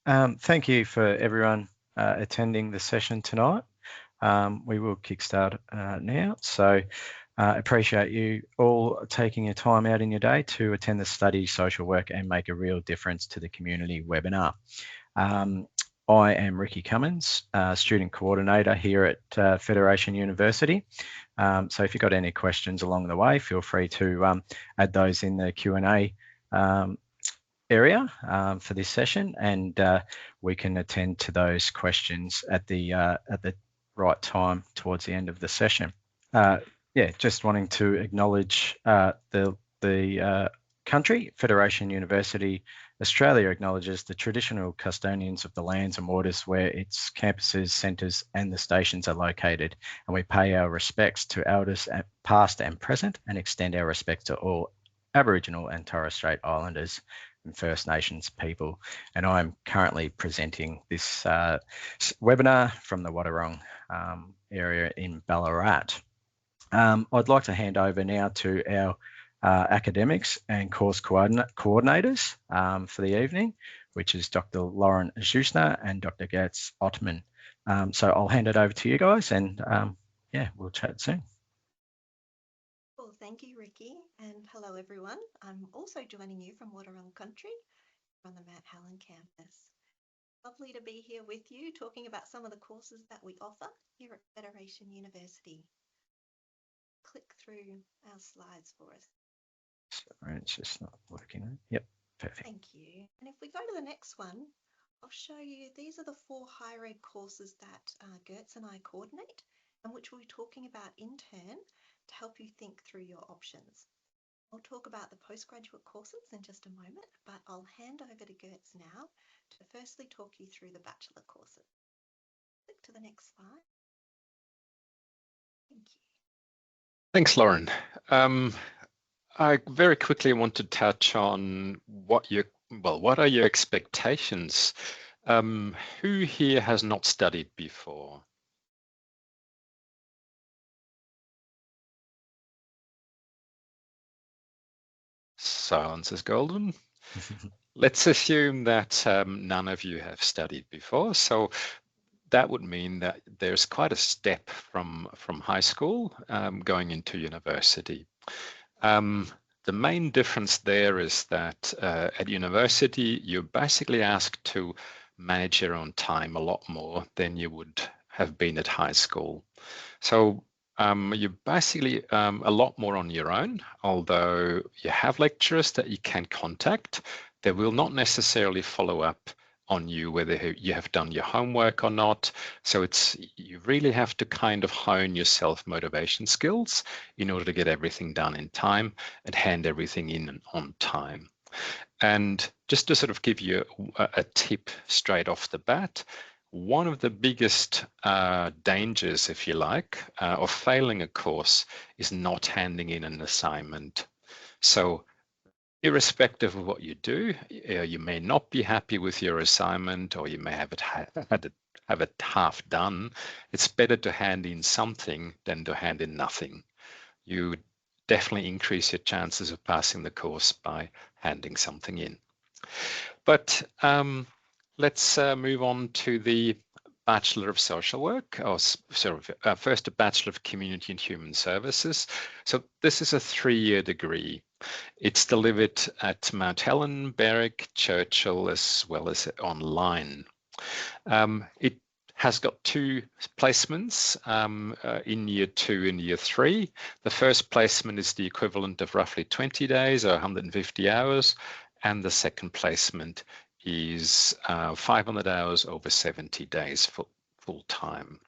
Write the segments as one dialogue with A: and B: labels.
A: Thank you for everyone attending the session tonight. We will kickstart now. So appreciate you all taking your time out in your day to attend the Study Social Work and Make a Real Difference to the Community webinar. I am Ricky Cummins, Student Coordinator here at Federation University. So if you've got any questions along the way, feel free to add those in the Q&A area for this session, and we can attend to those questions at the right time towards the end of the session. Yeah, just wanting to acknowledge the country. Federation University Australia acknowledges the traditional custodians of the lands and waters where its campuses, centres and the stations are located, and we pay our respects to elders past and present and extend our respects to all Aboriginal and Torres Strait Islanders and First Nations people. And I'm currently presenting this webinar from the Wadawurrung area in Ballarat. I'd like to hand over now to our academics and course coordinators for the evening, which is Dr Lauren Zeuschner and Dr Goetz Ottmann. So I'll hand it over to you guys, and yeah, we'll chat soon.
B: Well, thank you, Ricky, and hello everyone. I'm also joining you from Wadawurrung Country on the Mount Helen campus. Lovely to be here with you talking about some of the courses that we offer here at Federation University. Click through our slides for us.
A: Sorry, it's just not working. Yep, perfect.
B: Thank you. And if we go to the next one, I'll show you, these are the 4 higher ed courses that Goetz and I coordinate, and which we'll be talking about in turn to help you think through your options. I'll talk about the postgraduate courses in just a moment, but I'll hand over to Goetz now to firstly talk you through the bachelor courses. Click to the next slide. Thank you.
C: Thanks, Lauren. I very quickly want to touch on what are your expectations? Who here has not studied before? Silence is golden. Let's assume that none of you have studied before. So that would mean that there's quite a step from high school going into university. The main difference there is that at university, you're basically asked to manage your own time a lot more than you would have been at high school. So you're basically a lot more on your own, although you have lecturers that you can contact. They will not necessarily follow up on you whether you have done your homework or not. So you really have to kind of hone your self-motivation skills in order to get everything done in time and hand everything in on time. And just to sort of give you a tip straight off the bat, one of the biggest dangers, if you like, of failing a course is not handing in an assignment. So irrespective of what you do, you may not be happy with your assignment, or you may have it half done. It's better to hand in something than to hand in nothing. You definitely increase your chances of passing the course by handing something in. But let's move on to the Bachelor of Social Work, or first a Bachelor of Community and Human Services. So this is a 3-year degree. It's delivered at Mount Helen, Berwick, Churchill, as well as online. It has got 2 placements in year 2 and year 3. The first placement is the equivalent of roughly 20 days or 150 hours, and the second placement is 500 hours over 70 days full time.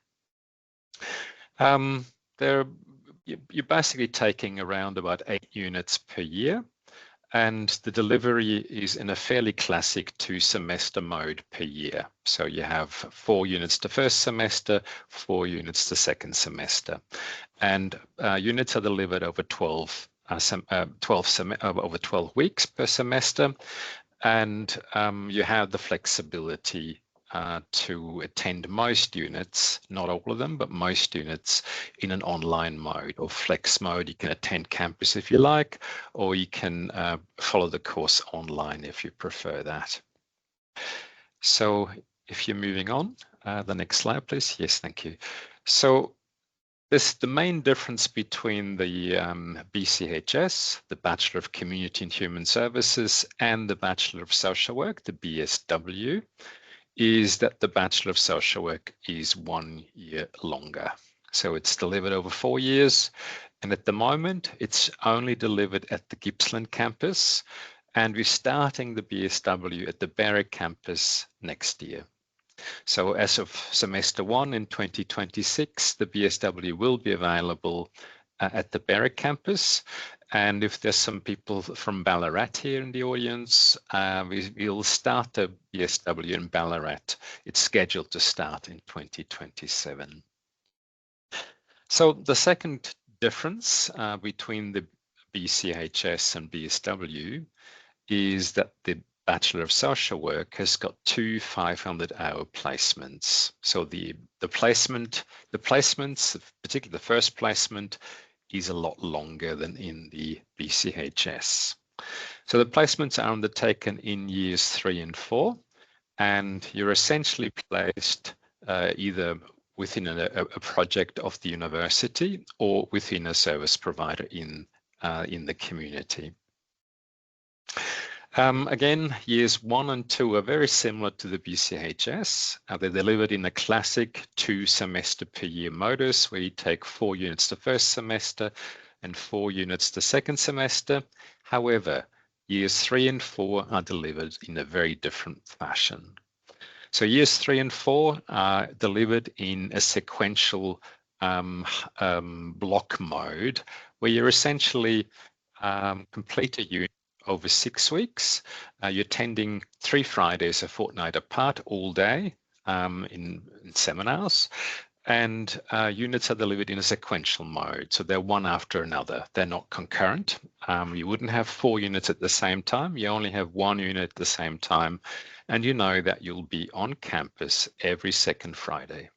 C: You're basically taking around about 8 units per year, and the delivery is in a fairly classic 2-semester mode per year. So you have 4 units the first semester, 4 units the second semester, and units are delivered over 12 weeks per semester. And you have the flexibility to attend most units, not all of them, but most units in an online mode or flex mode. You can attend campus if you like, or you can follow the course online if you prefer that. So if you're moving on, the next slide, please. Yes, thank you. So the main difference between the BCHS, the Bachelor of Community and Human Services, and the Bachelor of Social Work, the BSW, is that the Bachelor of Social Work is 1 year longer. So it's delivered over 4 years, and at the moment it's only delivered at the Gippsland campus, and we're starting the BSW at the Berwick campus next year. So as of semester 1 in 2026, the BSW will be available at the Berwick campus. And if there's some people from Ballarat here in the audience, we'll start the BSW in Ballarat. It's scheduled to start in 2027. So the second difference between the BCHS and BSW is that the Bachelor of Social Work has got 2 500-hour placements. So the placements, particularly the first placement, is a lot longer than in the BCHS. So the placements are undertaken in years 3 and 4, and you're essentially placed either within a project of the university or within a service provider in the community. Again, years 1 and 2 are very similar to the BCHS. They're delivered in a classic 2-semester per year modus, where you take 4 units the first semester and 4 units the second semester. However, years 3 and 4 are delivered in a very different fashion. So years 3 and 4 are delivered in a sequential block mode, where you're essentially complete a unit over 6 weeks. You're attending 3 Fridays a fortnight apart all day in seminars, and units are delivered in a sequential mode. So they're one after another. They're not concurrent. You wouldn't have 4 units at the same time. You only have 1 unit at the same time. And you know that you'll be on campus every second Friday.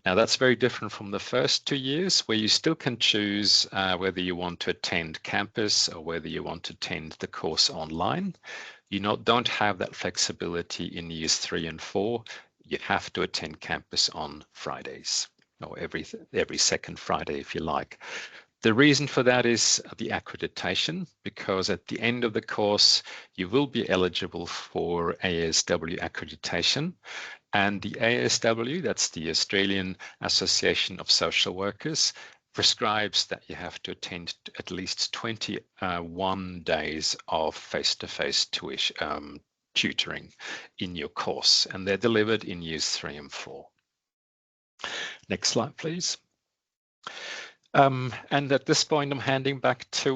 C: Now that's very different from the first 2 years, where you still can choose whether you want to attend campus or whether you want to attend the course online. You don't have that flexibility in years 3 and 4. You have to attend campus on Fridays, or every second Friday if you like. The reason for that is the accreditation, because at the end of the course, you will be eligible for ASW accreditation. And the ASW, that's the Australian Association of Social Workers, prescribes that you have to attend at least 21 days of face-to-face tutoring in your course, and they're delivered in years 3 and 4. Next slide, please. And at this point, I'm handing back to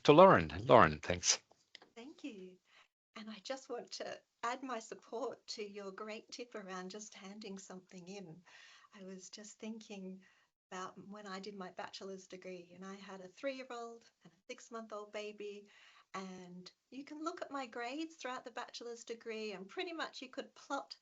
C: Lauren. Lauren, thanks.
B: Thank you. And I just want to add my support to your great tip around just handing something in. I was just thinking about when I did my bachelor's degree, and I had a 3-year-old and a 6-month-old baby. And you can look at my grades throughout the bachelor's degree, and pretty much you could plot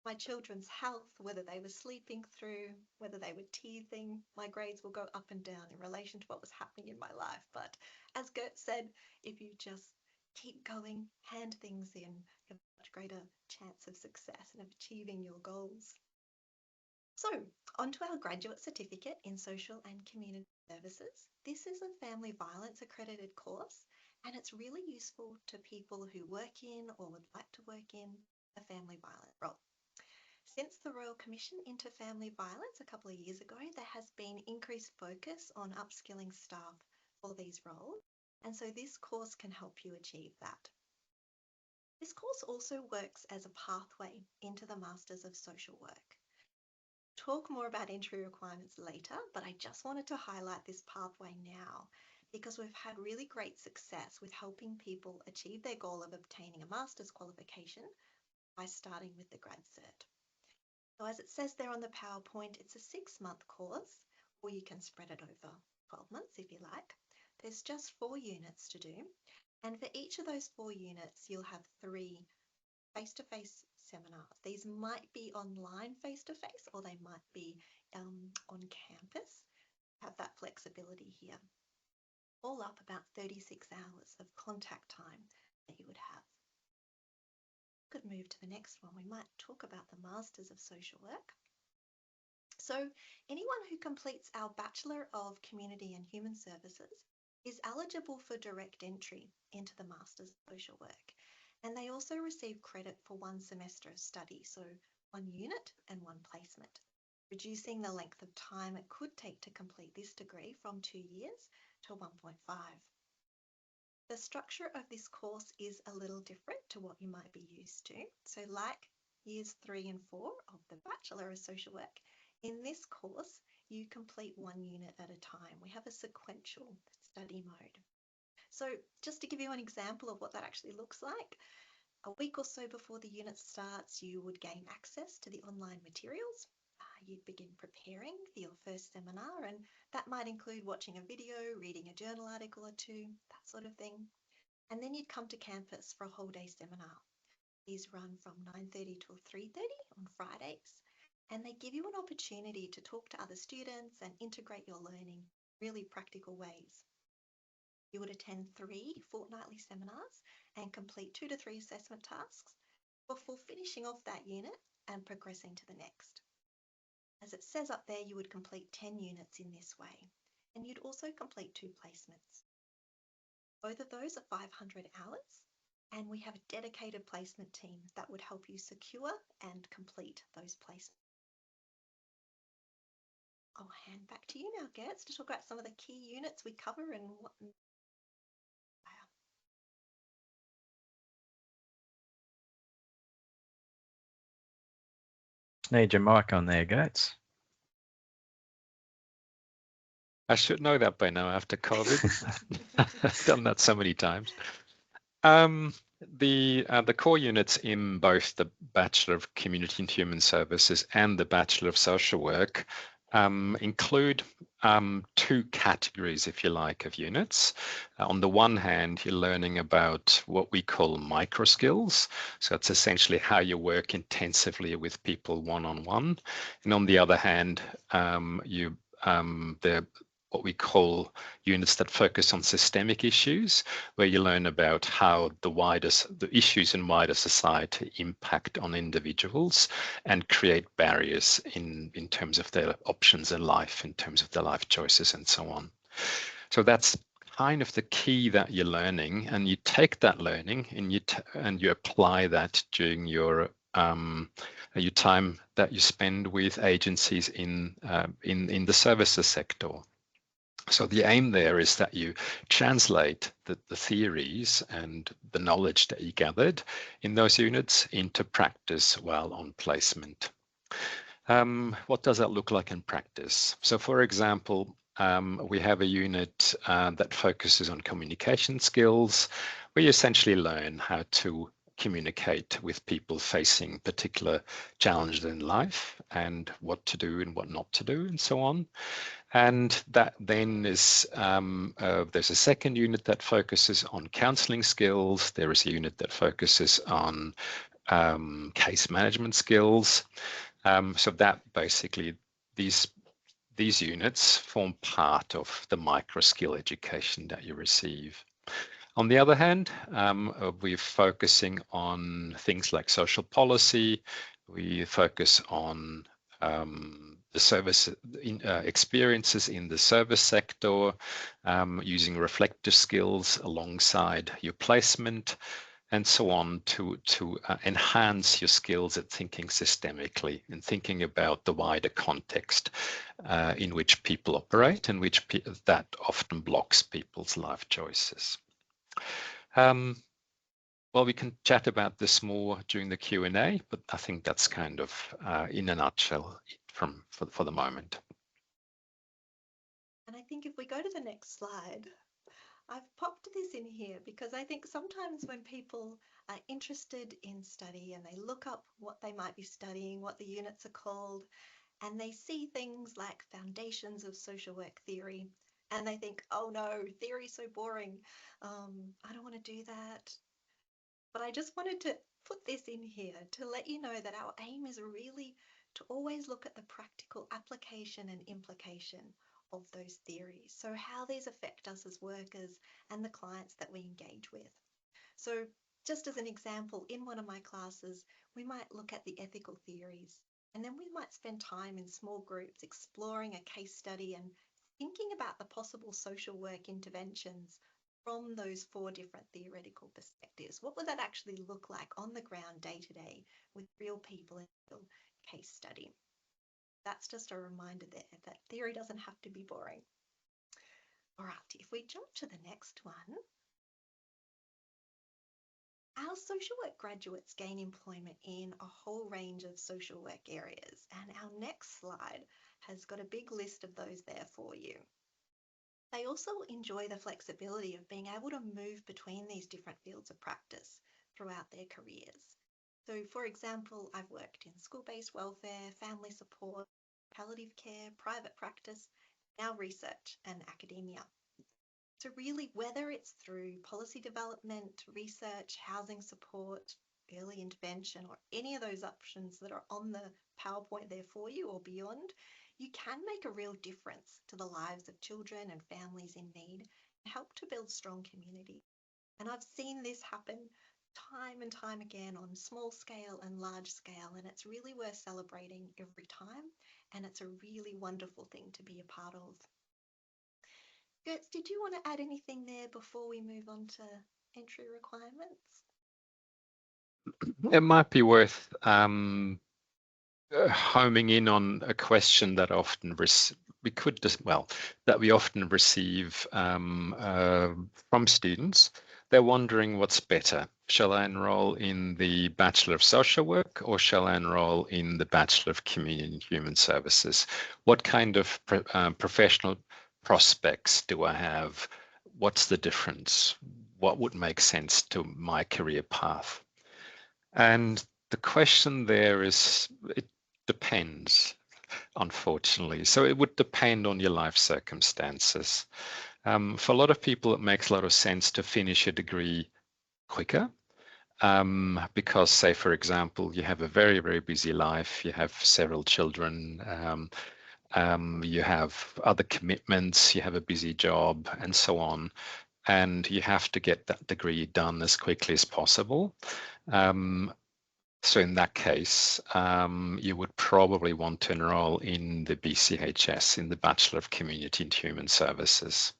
B: my children's health, whether they were sleeping through, whether they were teething. My grades will go up and down in relation to what was happening in my life. But as Goetz said, if you just keep going, hand things in, you have a much greater chance of success and of achieving your goals. So, on to our graduate certificate in social and community services. This is a family violence accredited course, and it's really useful to people who work in or would like to work in a family violence role. Since the Royal Commission into Family Violence a couple of years ago, there has been increased focus on upskilling staff for these roles, and so this course can help you achieve that. This course also works as a pathway into the Masters of Social Work. We'll talk more about entry requirements later, but I just wanted to highlight this pathway now because we've had really great success with helping people achieve their goal of obtaining a master's qualification by starting with the grad cert. So as it says there on the PowerPoint, it's a 6-month course, or you can spread it over 12 months if you like. There's just 4 units to do, and for each of those 4 units, you'll have 3 face-to-face seminars. These might be online face-to-face, or they might be on campus. Have that flexibility here. All up about 36 hours of contact time that you would have. could move to the next one. We might talk about the Masters of Social Work. So anyone who completes our Bachelor of Community and Human Services is eligible for direct entry into the Masters of Social Work. And they also receive credit for 1 semester of study, so 1 unit and 1 placement, reducing the length of time it could take to complete this degree from 2 years to 1.5. The structure of this course is a little different to what you might be used to. So like years 3 and 4 of the Bachelor of Social Work, in this course, you complete 1 unit at a time. We have a sequential study mode. So just to give you an example of what that actually looks like, a week or so before the unit starts, you would gain access to the online materials. You'd begin preparing for your first seminar, and that might include watching a video, reading a journal article or 2, that sort of thing. And then you'd come to campus for a whole day seminar. These run from 9:30 till 3:30 on Fridays, and they give you an opportunity to talk to other students and integrate your learning in really practical ways. You would attend 3 fortnightly seminars and complete 2 to 3 assessment tasks before finishing off that unit and progressing to the next. As it says up there, you would complete 10 units in this way, and you'd also complete 2 placements. Both of those are 500 hours, and we have a dedicated placement team that would help you secure and complete those placements. I'll hand back to you now, Goetz, to talk about some of the key units we cover and what.
A: Need your mic on there, Goetz.
C: I should know that by now after COVID. I've done that so many times. The core units in both the Bachelor of Community and Human Services and the Bachelor of Social Work include 2 categories, if you like, of units. On the one hand, you're learning about what we call micro skills. So it's essentially how you work intensively with people one-on-one. And on the other hand, what we call units that focus on systemic issues, where you learn about how the issues in wider society impact on individuals and create barriers in terms of their options in life, in terms of their life choices and so on. So that's kind of the key that you're learning, and you take that learning and you apply that during your time that you spend with agencies in the services sector. So the aim there is that you translate the theories and the knowledge that you gathered in those units into practice while on placement. What does that look like in practice? So for example, we have a unit that focuses on communication skills, where you essentially learn how to communicate with people facing particular challenges in life and what to do and what not to do and so on. And that then is, there's a second unit that focuses on counseling skills. There is a unit that focuses on case management skills. So that basically, these units form part of the micro skill education that you receive. On the other hand, we're focusing on things like social policy. We focus on the service experiences in the service sector, using reflective skills alongside your placement, and so on to enhance your skills at thinking systemically and thinking about the wider context in which people operate and that often blocks people's life choices. Well, we can chat about this more during the Q&A, but I think that's kind of in a nutshell for the moment.
B: And I think if we go to the next slide, I've popped this in here because I think sometimes when people are interested in study and they look up what they might be studying, what the units are called, and they see things like foundations of social work theory, and they think, oh no, theory's so boring. I don't want to do that. But I just wanted to put this in here to let you know that our aim is really to always look at the practical application and implication of those theories. So how these affect us as workers and the clients that we engage with. So Just as an example, in one of my classes, we might look at the ethical theories, and then we might spend time in small groups exploring a case study and thinking about the possible social work interventions from those 4 different theoretical perspectives. What would that actually look like on the ground day to day with real people in a real case study? That's just a reminder there that theory doesn't have to be boring. All right, if we jump to the next one, our social work graduates gain employment in a whole range of social work areas, and our next slide has got a big list of those there for you. They also enjoy the flexibility of being able to move between these different fields of practice throughout their careers. So, for example, I've worked in school-based welfare, family support, palliative care, private practice, now research and academia. So really, whether it's through policy development, research, housing support, early intervention, or any of those options that are on the PowerPoint there for you or beyond, you can make a real difference to the lives of children and families in need and help to build strong community. And I've seen this happen time and time again on small scale and large scale, and it's really worth celebrating every time, and it's a really wonderful thing to be a part of. Goetz, did you want to add anything there before we move on to entry requirements?
C: It might be worth homing in on a question that often we often receive from students. They're wondering what's better. Shall I enroll in the Bachelor of Social Work or shall I enroll in the Bachelor of Community and Human Services? What kind of professional prospects do I have? What's the difference? What would make sense to my career path? And the question there is, it depends, unfortunately. So it would depend on your life circumstances. For a lot of people, it makes a lot of sense to finish a degree quicker because, say, for example, you have a very, very busy life, you have several children, you have other commitments, you have a busy job, and so on. And you have to get that degree done as quickly as possible. So in that case, you would probably want to enroll in the BCHS, in the Bachelor of Community and Human Services.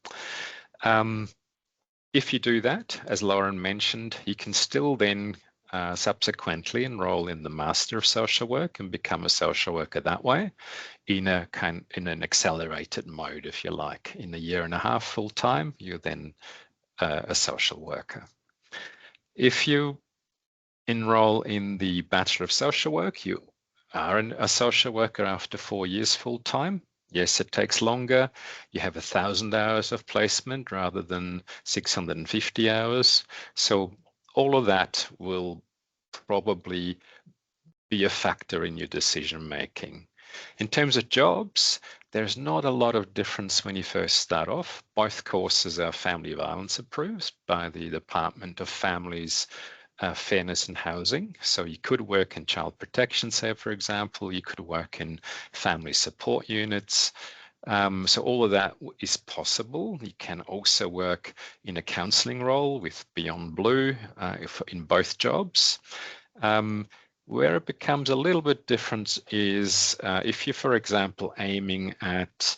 C: If you do that, as Lauren mentioned, you can still then subsequently enroll in the Master of Social Work and become a social worker that way in an accelerated mode, if you like. In a year and a half full time, you're then a social worker. If you enroll in the Bachelor of Social Work, you are a social worker after 4 years full time. Yes, it takes longer. You have 1,000 hours of placement rather than 650 hours. So all of that will probably be a factor in your decision making. In terms of jobs, there's not a lot of difference when you first start off. Both courses are family violence approved by the Department of Families, Fairness and Housing. So you could work in child protection, say, for example, you could work in family support units. So all of that is possible. You can also work in a counselling role with Beyond Blue in both jobs. Where it becomes a little bit different is if you're, for example, aiming at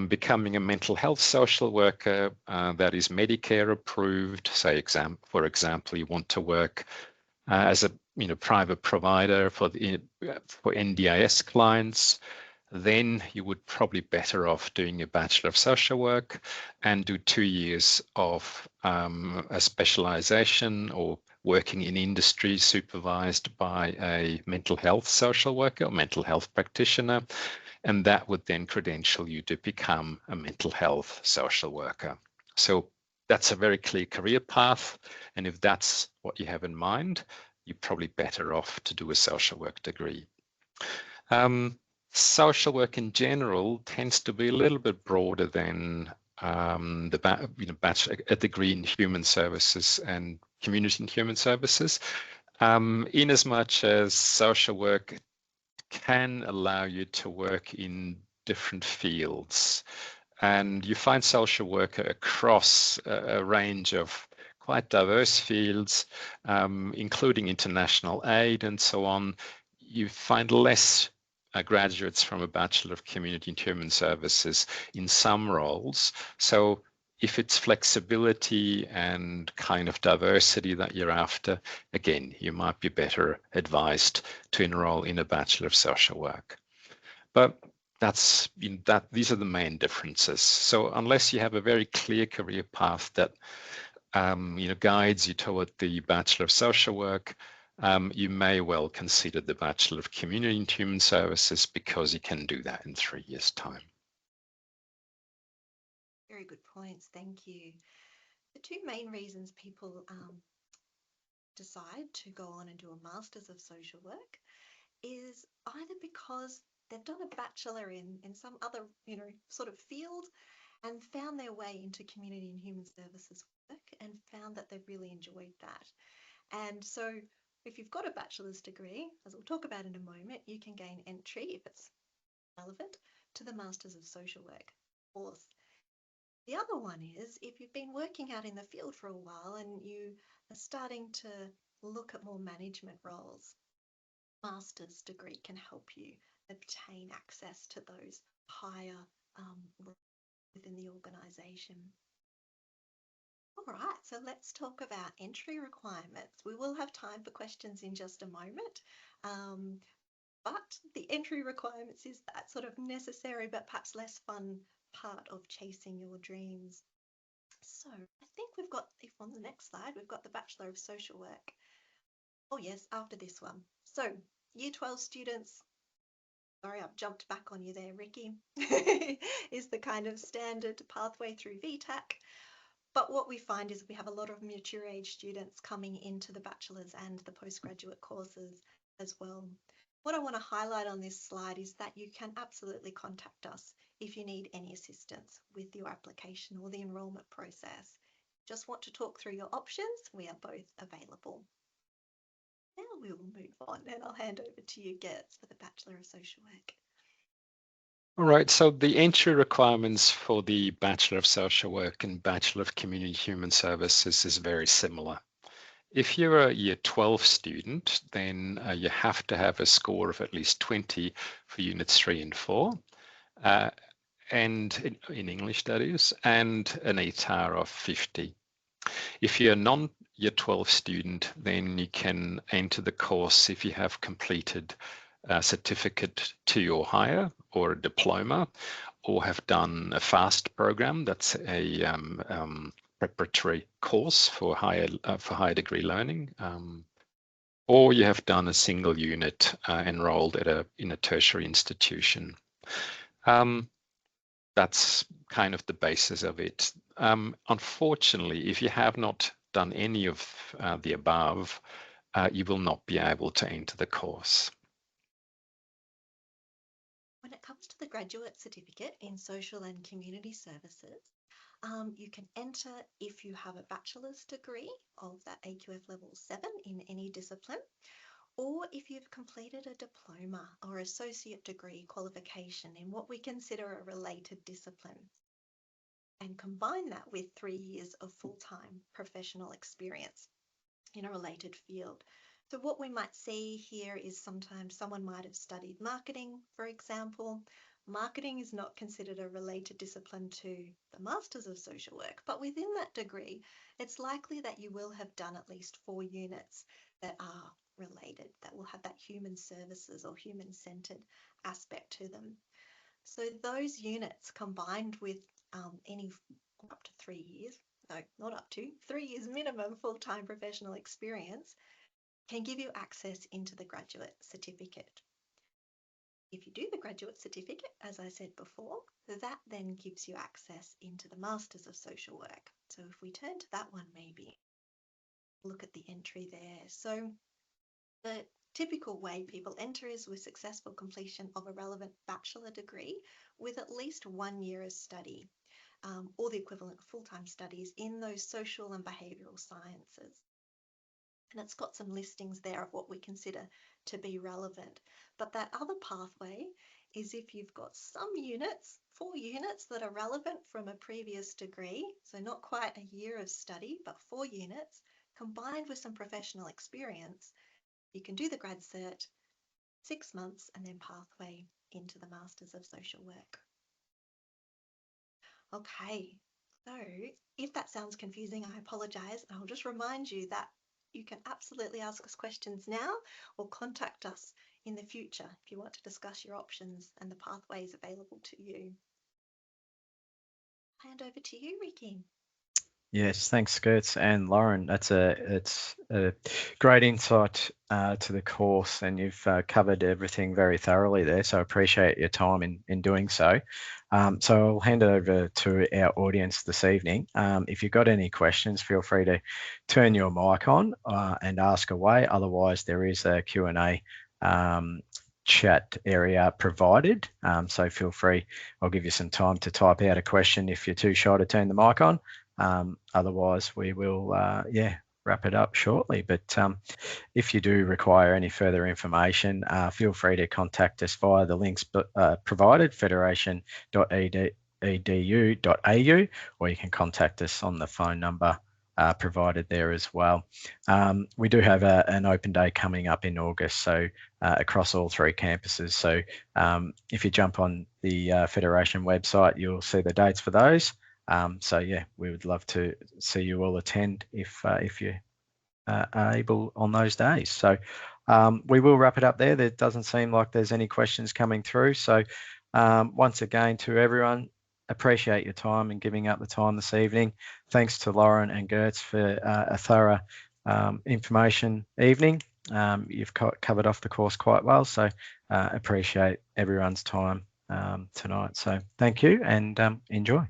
C: becoming a mental health social worker that is Medicare approved, say, for example, you want to work as a private provider for NDIS clients, then you would probably better off doing a Bachelor of Social Work and do 2 years of a specialization or working in industry supervised by a mental health social worker or mental health practitioner, and that would then credential you to become a mental health social worker. So that's a very clear career path, and if that's what you have in mind, you're probably better off to do a social work degree. Social work in general tends to be a little bit broader than a degree in human services and community and human services, in as much as social work can allow you to work in different fields. And you find social work across a range of quite diverse fields, including international aid and so on, you find less graduates from a Bachelor of Community and Human Services in some roles. So if it's flexibility and kind of diversity that you're after, again, you might be better advised to enroll in a Bachelor of Social Work. But these are the main differences. So unless you have a very clear career path that guides you toward the Bachelor of Social Work, you may well consider the Bachelor of Community and Human Services, because you can do that in 3 years' time.
B: Very good points, thank you. The two main reasons people decide to go on and do a Masters of Social Work is either because they've done a bachelor in some other sort of field and found their way into community and human services work and found that they've really enjoyed that. And so if you've got a bachelor's degree, as we'll talk about in a moment, you can gain entry, if it's relevant, to the Masters of Social Work course. The other one is if you've been working out in the field for a while and you are starting to look at more management roles, master's degree can help you obtain access to those higher roles within the organisation. All right, so let's talk about entry requirements. We will have time for questions in just a moment, but the entry requirements is that sort of necessary but perhaps less fun part of chasing your dreams. So I think we've got, if on the next slide, we've got the Bachelor of Social Work. Oh yes, after this one. So Year 12 students, sorry, I've jumped back on you there, Ricky, is the kind of standard pathway through VTAC. But what we find is we have a lot of mature age students coming into the bachelor's and the postgraduate courses as well. What I want to highlight on this slide is that you can absolutely contact us if you need any assistance with your application or the enrolment process. Just want to talk through your options, we are both available. Now we will move on and I'll hand over to you, Goetz, for the Bachelor of Social Work.
C: All right, so the entry requirements for the Bachelor of Social Work and Bachelor of Community Human Services is very similar. If you're a Year 12 student, then you have to have a score of at least 20 for Units 3 and 4, and in English that is, and an ATAR of 50. If you're a non-Year 12 student, then you can enter the course if you have completed a certificate 2 or higher, or a diploma, or have done a FAST program. That's a preparatory course for higher degree learning, or you have done a single unit enrolled in a tertiary institution. That's kind of the basis of it. Unfortunately, if you have not done any of the above, you will not be able to enter the course.
B: When it comes to the graduate certificate in social and community services, you can enter if you have a bachelor's degree of that AQF level 7 in any discipline, or if you've completed a diploma or associate degree qualification in what we consider a related discipline, and combine that with 3 years of full-time professional experience in a related field. So what we might see here is sometimes someone might have studied marketing, for example. Marketing is not considered a related discipline to the Masters of Social Work, but within that degree, it's likely that you will have done at least 4 units that are related, that will have that human services or human-centered aspect to them. So those units combined with any up to 3 years, no, not up to, 3 years minimum full-time professional experience can give you access into the graduate certificate. If you do the graduate certificate, as I said before, that then gives you access into the Masters of Social Work. So if we turn to that one, maybe look at the entry there. So the typical way people enter is with successful completion of a relevant bachelor degree with at least 1 year of study, or the equivalent of full-time studies in those social and behavioural sciences. And it's got some listings there of what we consider to be relevant. But that other pathway is if you've got some units, 4 units that are relevant from a previous degree, so not quite a year of study, but 4 units, combined with some professional experience, you can do the grad cert, 6 months, and then pathway into the Masters of Social Work. Okay, so if that sounds confusing, I apologise. I'll just remind you that you can absolutely ask us questions now or contact us in the future if you want to discuss your options and the pathways available to you. Hand over to you, Ricky.
A: Yes, thanks, Goetz and Lauren. It's a great insight to the course, and you've covered everything very thoroughly there. So I appreciate your time in doing so. So I'll hand it over to our audience this evening. If you've got any questions, feel free to turn your mic on and ask away. Otherwise, there is a Q&A chat area provided. So feel free. I'll give you some time to type out a question if you're too shy to turn the mic on. Otherwise, we will, wrap it up shortly. But if you do require any further information, feel free to contact us via the links provided, federation.edu.au, or you can contact us on the phone number provided there as well. We do have an open day coming up in August, so across all 3 campuses. So if you jump on the Federation website, you'll see the dates for those. So yeah, we would love to see you all attend if you are able on those days. So we will wrap it up there. There doesn't seem like there's any questions coming through. So once again, to everyone, appreciate your time and giving up the time this evening. Thanks to Lauren and Goetz for a thorough information evening. You've covered off the course quite well, so appreciate everyone's time tonight. So thank you and enjoy.